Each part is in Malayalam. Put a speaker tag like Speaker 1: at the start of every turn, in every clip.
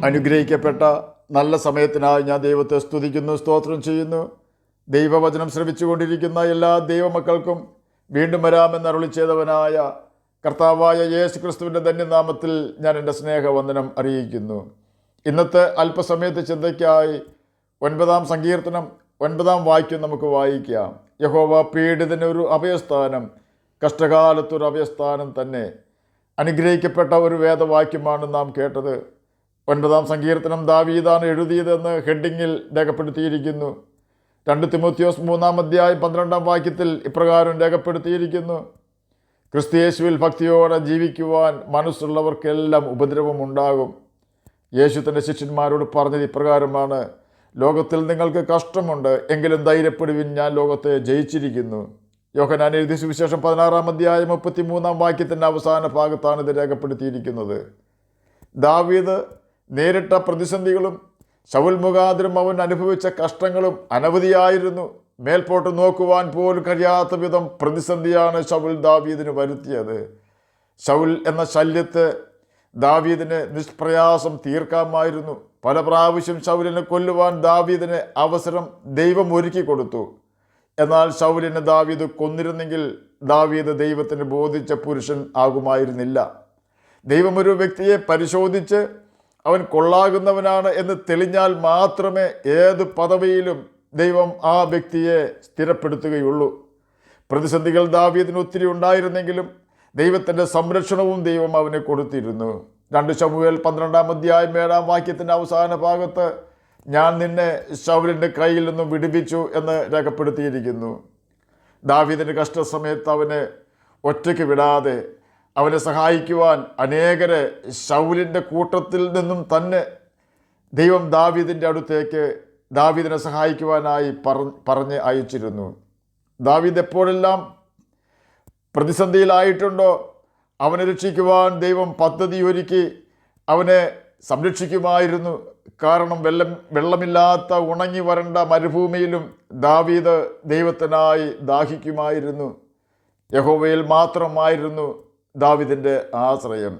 Speaker 1: അനുഗ്രഹിക്കപ്പെട്ട നല്ല സമയത്തിനായി ഞാൻ ദൈവത്തെ സ്തുതിക്കുന്നു, സ്തോത്രം ചെയ്യുന്നു. ദൈവവചനം ശ്രവിച്ചുകൊണ്ടിരിക്കുന്ന എല്ലാ ദൈവമക്കൾക്കും വീണ്ടും വരാമെന്ന് അരുളി ചെയ്തവനായ കർത്താവായ യേശു ക്രിസ്തുവിൻ്റെ ധന്യനാമത്തിൽ ഞാൻ എൻ്റെ സ്നേഹവന്ദനം അറിയിക്കുന്നു. ഇന്നത്തെ അല്പസമയത്ത് ചിന്തയ്ക്കായി 9-ാം സങ്കീർത്തനം 9-ാം വാക്യം നമുക്ക് വായിക്കാം. യഹോവ പീഡിതനൊരു അഭയസ്ഥാനം, കഷ്ടകാലത്തൊരു അഭയസ്ഥാനം തന്നെ. അനുഗ്രഹിക്കപ്പെട്ട ഒരു വേദവാക്യമാണ് നാം കേട്ടത്. 9-ാം സങ്കീർത്തനം ദാവീദാണ് എഴുതിയതെന്ന് ഹെഡിങ്ങിൽ രേഖപ്പെടുത്തിയിരിക്കുന്നു. 2 തിമോത്തിയോസ് 3-ാം അധ്യായം 12-ാം വാക്യത്തിൽ ഇപ്രകാരം രേഖപ്പെടുത്തിയിരിക്കുന്നു: ക്രിസ്തുയേശുവിൽ ഭക്തിയോടെ ജീവിക്കുവാൻ മനസ്സുള്ളവർക്കെല്ലാം ഉപദ്രവമുണ്ടാകും. യേശു തൻ്റെ ശിഷ്യന്മാരോട് പറഞ്ഞത് ഇപ്രകാരമാണ്: ലോകത്തിൽ നിങ്ങൾക്ക് കഷ്ടമുണ്ട്, എങ്കിലും ധൈര്യപ്പെടുവിൻ, ഞാൻ ലോകത്തെ ജയിച്ചിരിക്കുന്നു. യോഹന്നാൻ എഴുതിയ സുവിശേഷം 16-ാം അധ്യായം 33-ാം വാക്യത്തിൻ്റെ അവസാന ഭാഗത്താണ് ഇത് രേഖപ്പെടുത്തിയിരിക്കുന്നത്. ദാവീദ് നേരിട്ട പ്രതിസന്ധികളും ശൗൽ മുഖാന്തരം അവൻ അനുഭവിച്ച കഷ്ടങ്ങളും അനവധിയായിരുന്നു. മേൽപോട്ട് നോക്കുവാൻ പോലും കഴിയാത്ത വിധം പ്രതിസന്ധിയാണ് ശൗൽ ദാവീദിന് വരുത്തിയത്. ശൗൽ എന്ന ശല്യത്തെ ദാവീദിന് നിഷ്പ്രയാസം തീർക്കാമായിരുന്നു. പല പ്രാവശ്യം ശൗലിനെ കൊല്ലുവാൻ ദാവീദിന് അവസരം ദൈവം ഒരുക്കി കൊടുത്തു. എന്നാൽ ശൗലിനെ ദാവീദ് കൊന്നിരുന്നെങ്കിൽ ദാവീദ് ദൈവത്തിന് ബോധിച്ച പുരുഷൻ ആകുമായിരുന്നില്ല. ദൈവം ഒരു വ്യക്തിയെ പരിശോധിച്ച് അവൻ കൊള്ളാകുന്നവനാണ് എന്ന് തെളിഞ്ഞാൽ മാത്രമേ ഏത് പദവിയിലും ദൈവം ആ വ്യക്തിയെ സ്ഥിരപ്പെടുത്തുകയുള്ളൂ. പ്രതിസന്ധികൾ ദാവീദിന് ഒത്തിരി ഉണ്ടായിരുന്നെങ്കിലും ദൈവത്തിൻ്റെ സംരക്ഷണവും ദൈവം അവന് കൊടുത്തിരുന്നു. 2 ശമൂവേൽ 12-ാം അധ്യായം 7-ാം വാക്യത്തിൻ്റെ അവസാന ഭാഗത്ത് ഞാൻ നിന്നെ ശൗലിൻ്റെ കയ്യിൽ നിന്നും വിടുവിച്ചു എന്ന് രേഖപ്പെടുത്തിയിരിക്കുന്നു. ദാവീദിൻ്റെ കഷ്ടസമയത്ത് അവനെ ഒറ്റയ്ക്ക് വിടാതെ അവനെ സഹായിക്കുവാൻ അനേകരെ ശൗലിൻ്റെ കൂട്ടത്തിൽ നിന്നും തന്നെ ദൈവം ദാവീദിൻ്റെ അടുത്തേക്ക് ദാവീദിനെ സഹായിക്കുവാനായി പറഞ്ഞ് അയച്ചിരുന്നു. ദാവീദ് എപ്പോഴെല്ലാം പ്രതിസന്ധിയിലായിട്ടുണ്ടോ അവനെ രക്ഷിക്കുവാൻ ദൈവം പദ്ധതി ഒരുക്കി അവനെ സംരക്ഷിക്കുമായിരുന്നു. കാരണം വെള്ളമില്ലാത്ത ഉണങ്ങി വരണ്ട മരുഭൂമിയിലും ദാവീദ് ദൈവത്തിനായി ദാഹിക്കുമായിരുന്നു. യഹോവയിൽ മാത്രമായിരുന്നു ദാവീദിൻ്റെ ആശ്രയം.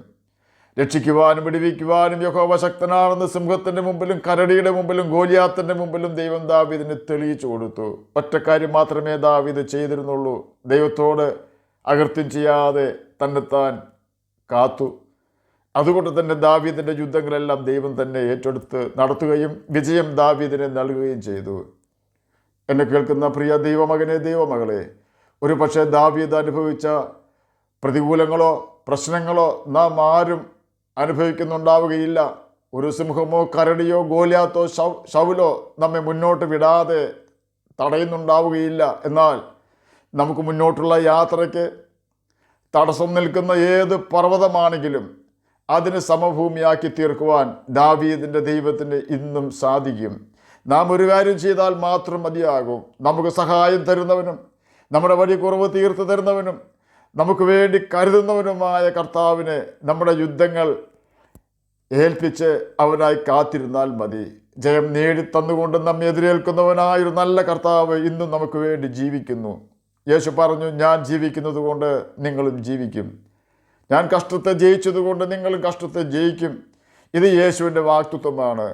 Speaker 1: രക്ഷിക്കുവാനും വിടുവിക്കുവാനും യഹോവ ശക്തനാണെന്ന് സിംഹത്തിൻ്റെ മുമ്പിലും കരടിയുടെ മുമ്പിലും ഗോലിയാത്തിൻ്റെ മുമ്പിലും ദൈവം ദാവീദിന് തെളിയിച്ചു കൊടുത്തു. ഒറ്റക്കാര്യം മാത്രമേ ദാവീദ് ചെയ്തിരുന്നുള്ളൂ: ദൈവത്തോട് അകൃത്യം ചെയ്യാതെ തന്നെത്താൻ കാത്തു. അതുകൊണ്ട് തന്നെ ദാവീദിൻ്റെ യുദ്ധങ്ങളെല്ലാം ദൈവം തന്നെ ഏറ്റെടുത്ത് നടത്തുകയും വിജയം ദാവീദിനെ നൽകുകയും ചെയ്തു. എന്നെ കേൾക്കുന്ന പ്രിയ ദൈവമകനെ, ദൈവമകളെ, ഒരു പക്ഷേ ദാവീദ് അനുഭവിച്ച പ്രതികൂലങ്ങളോ പ്രശ്നങ്ങളോ നാം ആരും അനുഭവിക്കുന്നുണ്ടാവുകയില്ല. ഒരു സിംഹമോ കരടിയോ ഗോലിയാത്തോ ശൗലോ നമ്മെ മുന്നോട്ട് വിടാതെ തടയുന്നുണ്ടാവുകയില്ല. എന്നാൽ നമുക്ക് മുന്നോട്ടുള്ള യാത്രയ്ക്ക് തടസ്സം നിൽക്കുന്ന ഏത് പർവ്വതമാണെങ്കിലും അതിന് സമഭൂമിയാക്കി തീർക്കുവാൻ ദാവീദിൻ്റെ ദൈവത്തിന് ഇന്നും സാധിക്കും. നാം ഒരു കാര്യം ചെയ്താൽ മാത്രം മതിയാകും. നമുക്ക് സഹായം തരുന്നവനും നമ്മുടെ വഴി കുറവ് തീർത്തു തരുന്നവനും നമുക്ക് വേണ്ടി കരുതുന്നവനുമായ കർത്താവിനെ നമ്മുടെ യുദ്ധങ്ങൾ ഏൽപ്പിച്ച് അവനായി കാത്തിരുന്നാൽ മതി. ജയം നേടിത്തന്നുകൊണ്ട് നമ്മെ എതിരേൽക്കുന്നവനായൊരു നല്ല കർത്താവ് ഇന്നും നമുക്ക് വേണ്ടി ജീവിക്കുന്നു. യേശു പറഞ്ഞു, ഞാൻ ജീവിക്കുന്നത് കൊണ്ട് നിങ്ങളും ജീവിക്കും. ഞാൻ കഷ്ടത്തെ ജയിച്ചതുകൊണ്ട് നിങ്ങളും കഷ്ടത്തെ ജയിക്കും. ഇത് യേശുവിൻ്റെ വാക്തത്വമാണ്.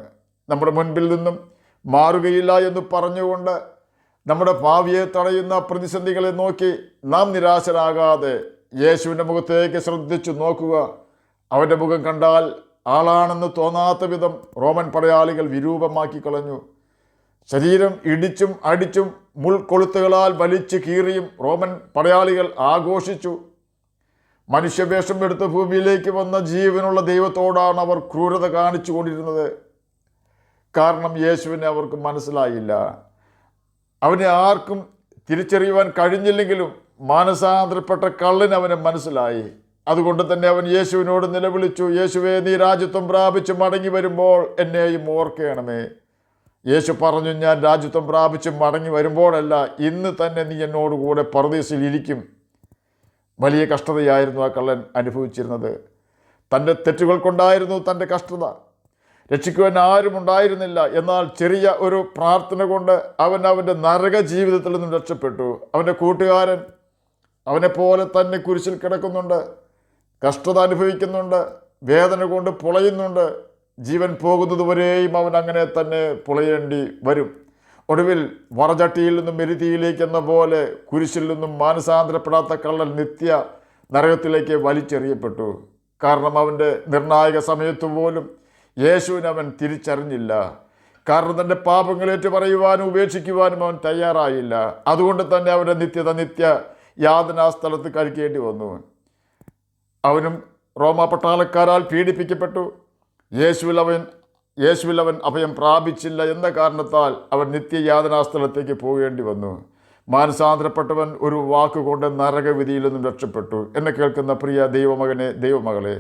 Speaker 1: നമ്മുടെ മുൻപിൽ നിന്നും മാറുകയില്ല എന്ന് പറഞ്ഞുകൊണ്ട് നമ്മുടെ ഭാവിയെ തടയുന്ന പ്രതിസന്ധികളെ നോക്കി നാം നിരാശരാകാതെ യേശുവിൻ്റെ മുഖത്തേക്ക് ശ്രദ്ധിച്ചു നോക്കുക. അവൻ്റെ മുഖം കണ്ടാൽ ആളാണെന്ന് തോന്നാത്ത വിധം റോമൻ പടയാളികൾ വിരൂപമാക്കി കളഞ്ഞു. ശരീരം ഇടിച്ചും അടിച്ചും മുൾക്കൊളുത്തുകളാൽ വലിച്ചു കീറിയും റോമൻ പടയാളികൾ ആഘോഷിച്ചു. മനുഷ്യവേഷം എടുത്ത് ഭൂമിയിലേക്ക് വന്ന ജീവനുള്ള ദൈവത്തോടാണ് അവർ ക്രൂരത കാണിച്ചു കൊണ്ടിരുന്നത്. കാരണം യേശുവിനെ അവർക്ക് മനസ്സിലായില്ല. അവനെ ആർക്കും തിരിച്ചറിയുവാൻ കഴിഞ്ഞില്ലെങ്കിലും മാനസാന്തരപ്പെട്ട കള്ളന് അവനെ മനസ്സിലായി. അതുകൊണ്ട് തന്നെ അവൻ യേശുവിനോട് നിലവിളിച്ചു, യേശുവേ, നീ രാജ്യത്വം പ്രാപിച്ച് മടങ്ങി വരുമ്പോൾ എന്നെയും ഓർക്കണമേ. യേശു പറഞ്ഞു, ഞാൻ രാജ്യത്വം പ്രാപിച്ച് മടങ്ങി വരുമ്പോഴല്ല, ഇന്ന് തന്നെ നീ എന്നോടുകൂടെ പറുദീസയിൽ ഇരിക്കും. വലിയ കഷ്ടതയായിരുന്നു ആ കള്ളൻ അനുഭവിച്ചിരുന്നത്. തൻ്റെ തെറ്റുകൾ കൊണ്ടായിരുന്നു തൻ്റെ കഷ്ടത. രക്ഷിക്കുവാൻ ആരും ഉണ്ടായിരുന്നില്ല. എന്നാൽ ചെറിയ ഒരു പ്രാർത്ഥന കൊണ്ട് അവൻ്റെ നരക ജീവിതത്തിൽ നിന്നും രക്ഷപ്പെട്ടു. അവൻ്റെ കൂട്ടുകാരൻ അവനെപ്പോലെ തന്നെ കുരിശിൽ കിടക്കുന്നുണ്ട്, കഷ്ടത അനുഭവിക്കുന്നുണ്ട്, വേദന കൊണ്ട് പൊളയുന്നുണ്ട്. ജീവൻ പോകുന്നതുവരെയും അവൻ അങ്ങനെ തന്നെ പുളയേണ്ടി വരും. ഒടുവിൽ വറചട്ടിയിൽ നിന്നും എരുതിയിലേക്ക് എന്ന പോലെ കുരിശിൽ നിന്നും മാനസാന്തരപ്പെടാത്ത കള്ളൻ നിത്യ നരകത്തിലേക്ക് വലിച്ചെറിയപ്പെട്ടു. കാരണം അവൻ്റെ നിർണായക സമയത്തു പോലും യേശുവിനെ അവൻ തിരിച്ചറിഞ്ഞില്ല. കാരണം തൻ്റെ പാപങ്ങളേറ്റു പറയുവാനും ഉപേക്ഷിക്കുവാനും അവൻ തയ്യാറായില്ല. അതുകൊണ്ട് തന്നെ അവൻ്റെ നിത്യ യാതനാ സ്ഥലത്ത് കഴിക്കേണ്ടി വന്നു. അവനും റോമ പട്ടാളക്കാരാൽ പീഡിപ്പിക്കപ്പെട്ടു. യേശുവിൽ അവൻ അഭയം പ്രാപിച്ചില്ല എന്ന കാരണത്താൽ അവൻ നിത്യയാതനാ സ്ഥലത്തേക്ക് പോകേണ്ടി വന്നു. മാനസാന്തരപ്പെട്ടവൻ ഒരു വാക്കുകൊണ്ട് നരകവിധിയിൽ നിന്നും രക്ഷപ്പെട്ടു. എന്നെ കേൾക്കുന്ന പ്രിയ ദൈവമകനെ, ദൈവമകളെ,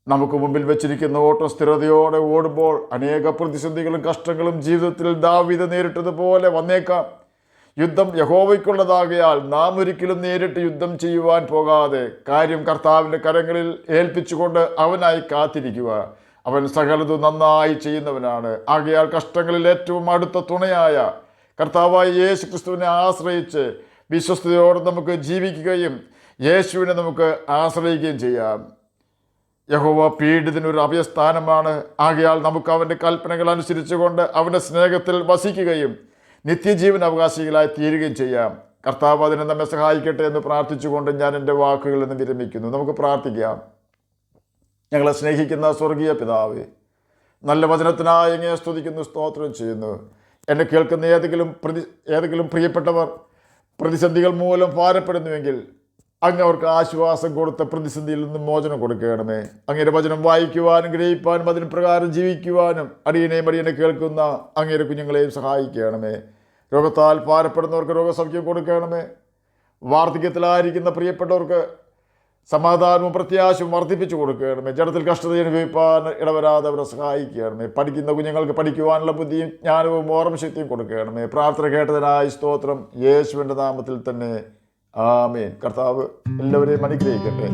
Speaker 1: നമുക്ക് മുമ്പിൽ വെച്ചിരിക്കുന്ന ഓട്ടം സ്ഥിരതയോടെ ഓടുമ്പോൾ അനേക പ്രതിസന്ധികളും കഷ്ടങ്ങളും ജീവിതത്തിൽ ദാവീദ് നേരിട്ടതുപോലെ വന്നേക്കാം. യുദ്ധം യഹോവയ്ക്കുള്ളതാകയാൽ നാം ഒരിക്കലും നേരിട്ട് യുദ്ധം ചെയ്യുവാൻ പോകാതെ കാര്യം കർത്താവിൻ്റെ കരങ്ങളിൽ ഏൽപ്പിച്ചുകൊണ്ട് അവനായി കാത്തിരിക്കുക. അവൻ സകലതും നന്നായി ചെയ്യുന്നവനാണ്. ആകയാൽ കഷ്ടങ്ങളിൽ ഏറ്റവും അടുത്ത തുണയായ കർത്താവായ യേശു ക്രിസ്തുവിനെ ആശ്രയിച്ച് വിശ്വസ്തയോടെ നമുക്ക് ജീവിക്കുകയും യേശുവിനെ നമുക്ക് ആശ്രയിക്കുകയും ചെയ്യാം. യഹോവ പീഡിതനൊരു അഭയസ്ഥാനമാണ്. ആകയാൽ നമുക്ക് അവൻ്റെ കൽപ്പനകൾ അനുസരിച്ചുകൊണ്ട് അവൻ്റെ സ്നേഹത്തിൽ വസിക്കുകയും നിത്യജീവൻ അവകാശികളായി തീരുകയും ചെയ്യാം. കർത്താവ് അതിനെ നമ്മെ സഹായിക്കട്ടെ എന്ന് പ്രാർത്ഥിച്ചുകൊണ്ട് ഞാൻ എൻ്റെ വാക്കുകളിൽ നിന്ന് വിരമിക്കുന്നു. നമുക്ക് പ്രാർത്ഥിക്കാം. ഞങ്ങളെ സ്നേഹിക്കുന്ന സ്വർഗീയ പിതാവേ, നല്ല വചനത്തിനായി അങ്ങയെ സ്തുതിക്കുന്നു, സ്തോത്രം ചെയ്യുന്നു. എന്നെ കേൾക്കുന്ന ഏതെങ്കിലും പ്രിയപ്പെട്ടവർ പ്രതിസന്ധികൾ മൂലം ഭാരപ്പെടുന്നുവെങ്കിൽ അങ്ങ് അവർക്ക് ആശ്വാസം കൊടുത്ത പ്രതിസന്ധിയിൽ നിന്ന് മോചനം കൊടുക്കണമേ. അങ്ങയുടെ വചനം വായിക്കുവാനും ഗ്രഹിപ്പാനും അതിന് പ്രകാരം ജീവിക്കുവാനും അടിയനെ കേൾക്കുന്ന അങ്ങയുടെ കുഞ്ഞുങ്ങളെയും സഹായിക്കണമേ. രോഗത്താൽ ഭാരപ്പെടുന്നവർക്ക് രോഗസൗഖ്യം കൊടുക്കണമേ. വാർദ്ധക്യത്തിലായിരിക്കുന്ന പ്രിയപ്പെട്ടവർക്ക് സമാധാനവും പ്രത്യാശയും വർദ്ധിപ്പിച്ചു കൊടുക്കണമേ. ജഡത്തിൽ കഷ്ടത അനുഭവിപ്പാൻ ഇടവരാതെ അവരെ സഹായിക്കണമേ. പഠിക്കുന്ന കുഞ്ഞുങ്ങൾക്ക് പഠിക്കുവാനുള്ള ബുദ്ധിയും ജ്ഞാനവും ഓർമ്മശക്തിയും കൊടുക്കണമേ. പ്രാർത്ഥന കേട്ടതിനായി സ്തോത്രം. യേശുവിൻ്റെ നാമത്തിൽ തന്നെ ആമേൻ. കർത്താവ് എല്ലാവരെയും അനുഗ്രഹിക്കട്ടെ.